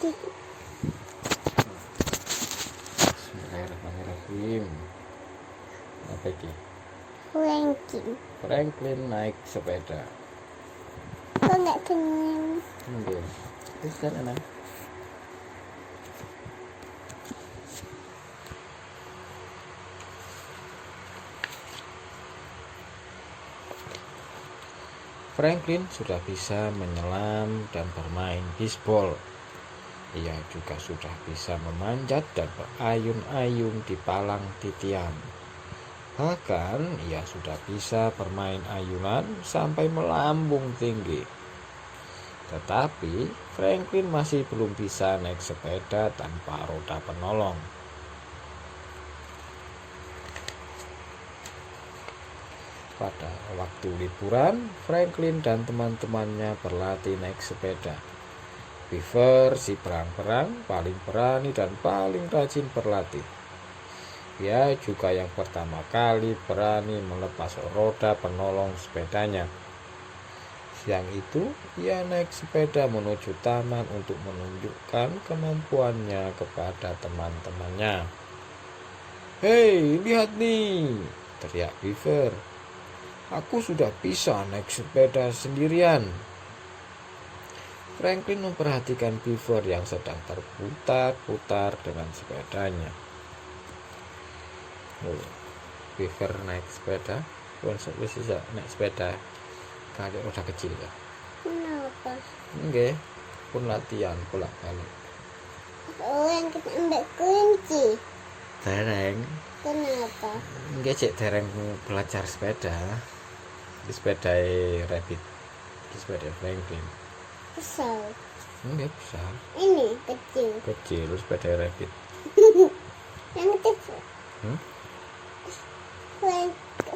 Bismillahirrahmanirrahim. Apa ini? Franklin naik sepeda. Kok nggak kenyang? Enggak. Terus kan enak. Franklin sudah bisa menyelam dan bermain bisbol. Ia juga sudah bisa memanjat dan berayun-ayun di palang titian. Bahkan ia sudah bisa bermain ayunan sampai melambung tinggi. Tetapi Franklin masih belum bisa naik sepeda tanpa roda penolong. Pada waktu liburan, Franklin dan teman-temannya berlatih naik sepeda. Beaver, si perang-perang, paling berani dan paling rajin berlatih. Ia juga yang pertama kali berani melepas roda penolong sepedanya. Siang itu, ia naik sepeda menuju taman untuk menunjukkan kemampuannya kepada teman-temannya. "Hei, lihat nih!" teriak Beaver. "Aku sudah bisa naik sepeda sendirian." Franklin memperhatikan Beaver yang sedang terputar-putar dengan sepedanya. Beaver naik sepeda, bisa naik sepeda kali roda kecil ya. Kenapa? Enggak, pun latihan bolak-balik. Yang kita ambil kunci. Dereng, Kenapa? enggak cek dereng belajar sepeda. Di sepeda Rabbit, di sepeda Franklin. Besar. Enggak besar. Ini kecil. Kecil sepeda Rabbit. Yang kecil.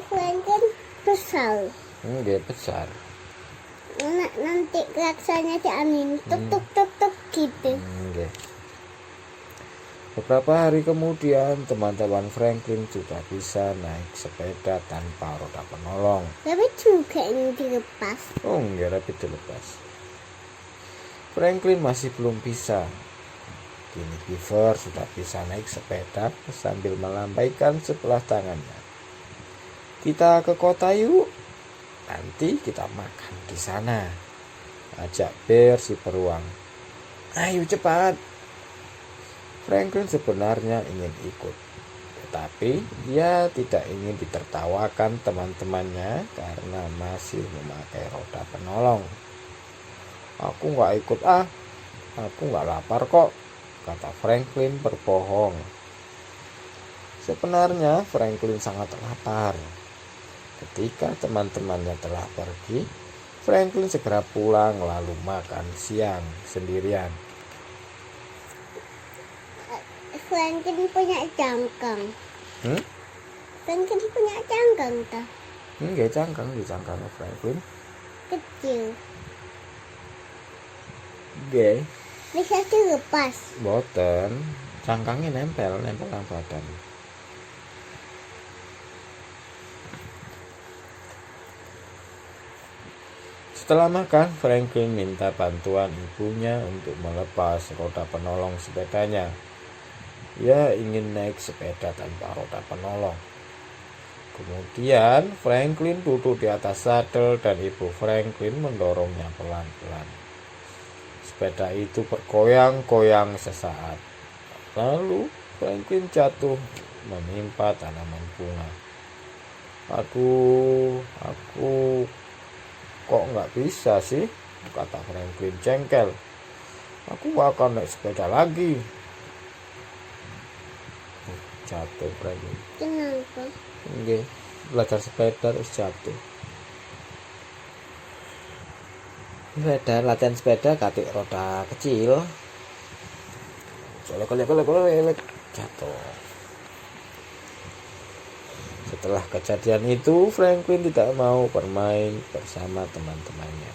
Franklin besar. Enggak besar. Nanti klaksonnya si angin tuk tuk tuk tuk gitu. Enggak. Beberapa hari kemudian, teman-teman Franklin sudah bisa naik sepeda tanpa roda penolong. Tapi juga ini dilepas. Oh, enggak, Rabbit dilepas. Franklin masih belum bisa. Kini Beaver sudah bisa naik sepeda sambil melambaikan sebelah tangannya. "Kita ke kota yuk. Nanti kita makan di sana," ajak Bear si beruang. "Ayo cepat." Franklin sebenarnya ingin ikut, tetapi dia tidak ingin ditertawakan teman-temannya karena masih memakai roda penolong. "Aku nggak ikut aku nggak lapar kok," kata Franklin berbohong. Sebenarnya Franklin sangat lapar. Ketika teman-temannya telah pergi, Franklin segera pulang lalu makan siang sendirian. Franklin punya cangkang. Hmm? Franklin punya cangkang tak? Enggak, cangkang di cangkang Franklin. Kecil. Enggak, Bisa dilepas. boten. Cangkangnya nempel nang badan. Setelah makan, Franklin minta bantuan ibunya untuk melepas roda penolong sepedanya. Ia ingin naik sepeda tanpa roda penolong. Kemudian Franklin duduk di atas sadel dan ibu Franklin mendorongnya pelan-pelan. Sepeda itu bergoyang-goyang sesaat. Lalu Franklin jatuh menimpa tanaman bunga. "Aduh, aku kok nggak bisa sih?" kata Franklin jengkel. "Aku nggak akan naik sepeda lagi." Jatuh Franklin. Kenapa? Nggih, belajar sepeda terus jatuh. Latihan sepeda katik roda kecil. Kolek jatuh. Setelah kejadian itu, Franklin tidak mau bermain bersama teman-temannya.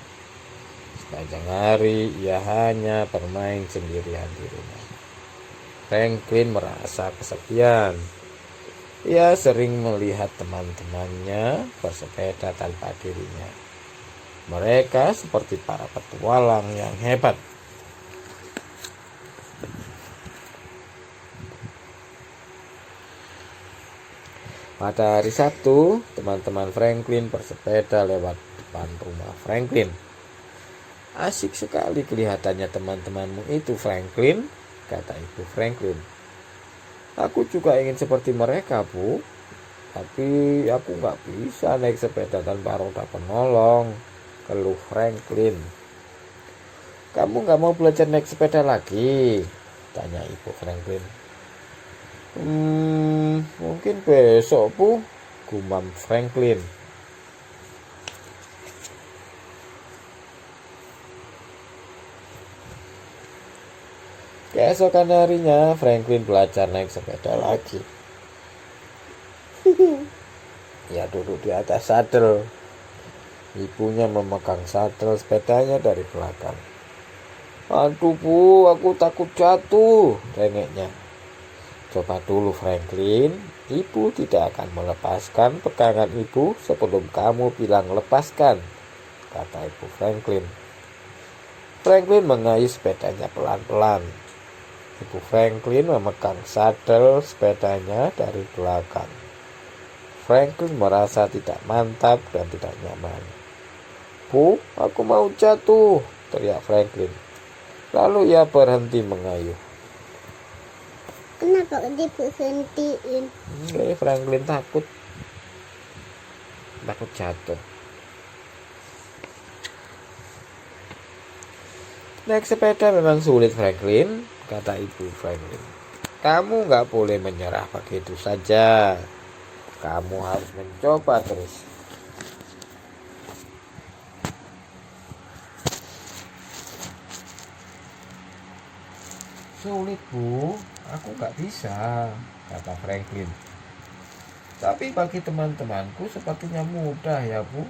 Sepanjang hari, ia hanya bermain sendirian di rumah. Franklin merasa kesepian. Ia sering melihat teman-temannya bersepeda tanpa dirinya. Mereka seperti para petualang yang hebat. Pada hari Sabtu, teman-teman Franklin bersepeda lewat depan rumah Franklin. Asik sekali kelihatannya teman-temanmu itu, Franklin, kata ibu Franklin. Aku juga ingin seperti mereka, Bu. Tapi aku nggak bisa naik sepeda tanpa roda penolong, keluh Franklin. Kamu nggak mau belajar naik sepeda lagi? Tanya ibu Franklin. Mungkin besok, Bu, gumam Franklin. Keesokan harinya, Franklin belajar naik sepeda lagi. Ia duduk di atas sadel. Ibunya memegang sadel sepedanya dari belakang. Aduh, Bu, aku takut jatuh, rengeknya. Coba dulu, Franklin. Ibu tidak akan melepaskan pegangan ibu sebelum kamu bilang lepaskan, kata ibu Franklin. Franklin mengayuh sepedanya pelan-pelan. Ibu Franklin memegang sadel sepedanya dari belakang. Franklin merasa tidak mantap dan tidak nyaman. Bu, aku mau jatuh, teriak Franklin. Lalu ia berhenti mengayuh. Kenapa diberhentiin? Franklin takut jatuh. Naik sepeda memang sulit, Franklin, kata ibu Franklin. Kamu nggak boleh menyerah begitu saja. Kamu harus mencoba terus. Sulit, Bu. Aku nggak bisa, kata Franklin. Tapi bagi teman-temanku sepertinya mudah ya, Bu.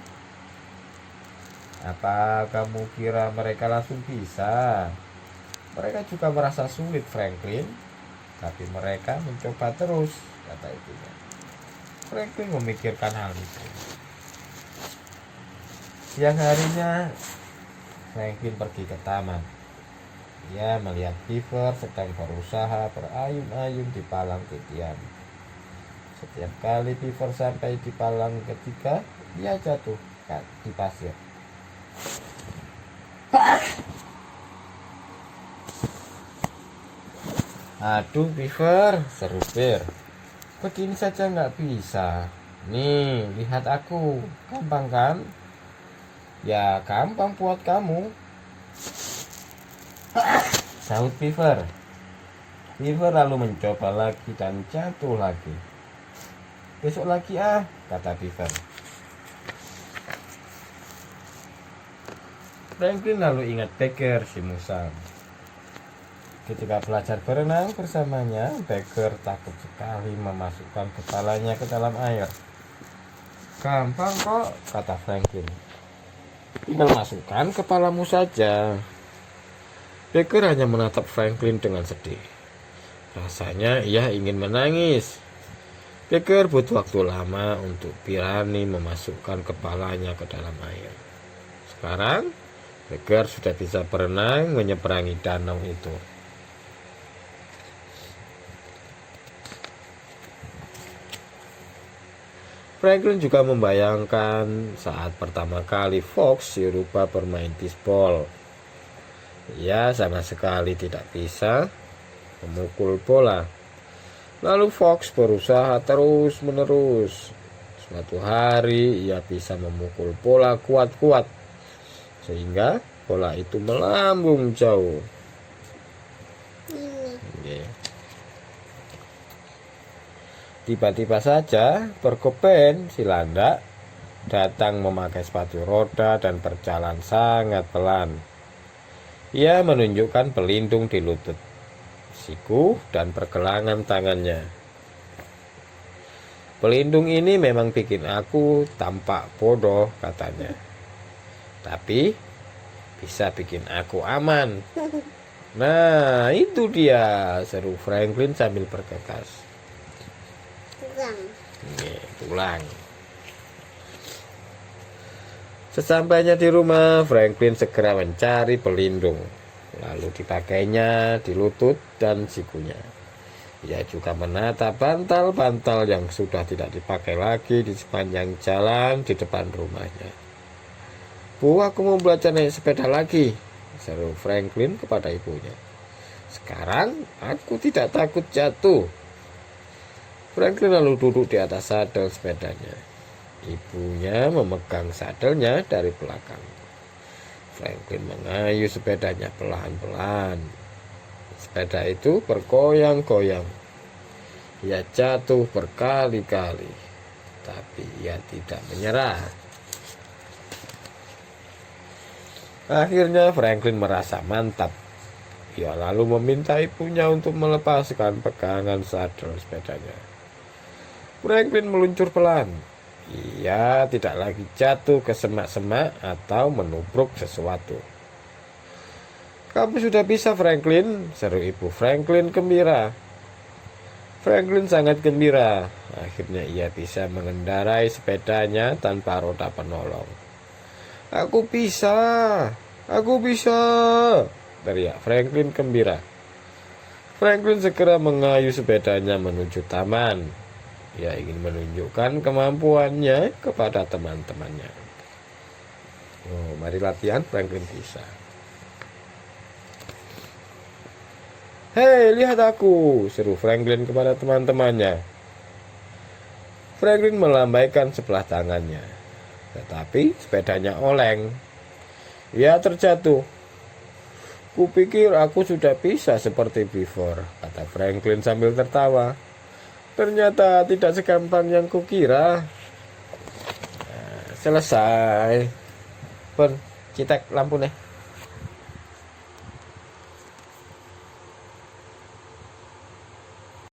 Apa kamu kira mereka langsung bisa? Mereka juga merasa sulit, Franklin. Tapi mereka mencoba terus, kata ibunya. Franklin memikirkan hal itu. Siang harinya, Franklin pergi ke taman. Ia melihat Beaver sedang berusaha berayun-ayun di palang titian. Setiap kali Beaver sampai di palang ketiga, ia jatuh di pasir. Aduh, Beaver, seru Bear. Begini saja nggak bisa. Nih, lihat aku. Gampang kan? Ya, gampang buat kamu, sahut Beaver. Beaver lalu mencoba lagi dan jatuh lagi. Besok lagi kata Beaver. Franklin lalu ingat Becker si musang. Ketika belajar berenang bersamanya, Becker takut sekali memasukkan kepalanya ke dalam air. Gampang kok, kata Franklin. Tinggal masukkan kepalamu saja. Becker hanya menatap Franklin dengan sedih. Rasanya ia ingin menangis. Becker butuh waktu lama untuk berani memasukkan kepalanya ke dalam air. Sekarang, Becker sudah bisa berenang menyeberangi danau itu. Franklin juga membayangkan saat pertama kali Fox si rubah bermain bisbol. Ia sama sekali tidak bisa memukul bola. Lalu Fox berusaha terus-menerus. Suatu hari ia bisa memukul bola kuat-kuat sehingga bola itu melambung jauh. Tiba-tiba saja Bergoben si landak datang memakai sepatu roda dan berjalan sangat pelan. Ia menunjukkan pelindung di lutut, siku, dan pergelangan tangannya. Pelindung ini memang bikin aku tampak bodoh, katanya. Tapi bisa bikin aku aman. Nah, itu dia, seru Franklin sambil bergegas. Tulang. Sesampainya di rumah, Franklin segera mencari pelindung, lalu dipakainya di lutut dan sikunya. Ia juga menata bantal-bantal yang sudah tidak dipakai lagi di sepanjang jalan di depan rumahnya. "Bu, aku mau belajar naik sepeda lagi," seru Franklin kepada ibunya. "Sekarang aku tidak takut jatuh." Franklin lalu duduk di atas sadel sepedanya. Ibunya memegang sadelnya dari belakang. Franklin mengayuh sepedanya pelan-pelan. Sepeda itu bergoyang-goyang. Ia jatuh berkali-kali, tapi ia tidak menyerah. Akhirnya Franklin merasa mantap. Ia lalu meminta ibunya untuk melepaskan pegangan sadel sepedanya. Franklin meluncur pelan. Ia tidak lagi jatuh ke semak-semak atau menubruk sesuatu. "Kamu sudah bisa, Franklin," seru ibu Franklin gembira. Franklin sangat gembira. Akhirnya ia bisa mengendarai sepedanya tanpa roda penolong. Aku bisa!" teriak Franklin gembira. Franklin segera mengayuh sepedanya menuju taman. Ia ingin menunjukkan kemampuannya kepada teman-temannya. Oh, mari latihan, Franklin bisa. "Hei, lihat aku!" seru Franklin kepada teman-temannya. Franklin melambaikan sebelah tangannya, tetapi sepedanya oleng. Ia terjatuh. "Kupikir aku sudah bisa seperti before," kata Franklin sambil tertawa. "Ternyata tidak segampang yang kukira." Selesai. Pun, cetak lampu nih.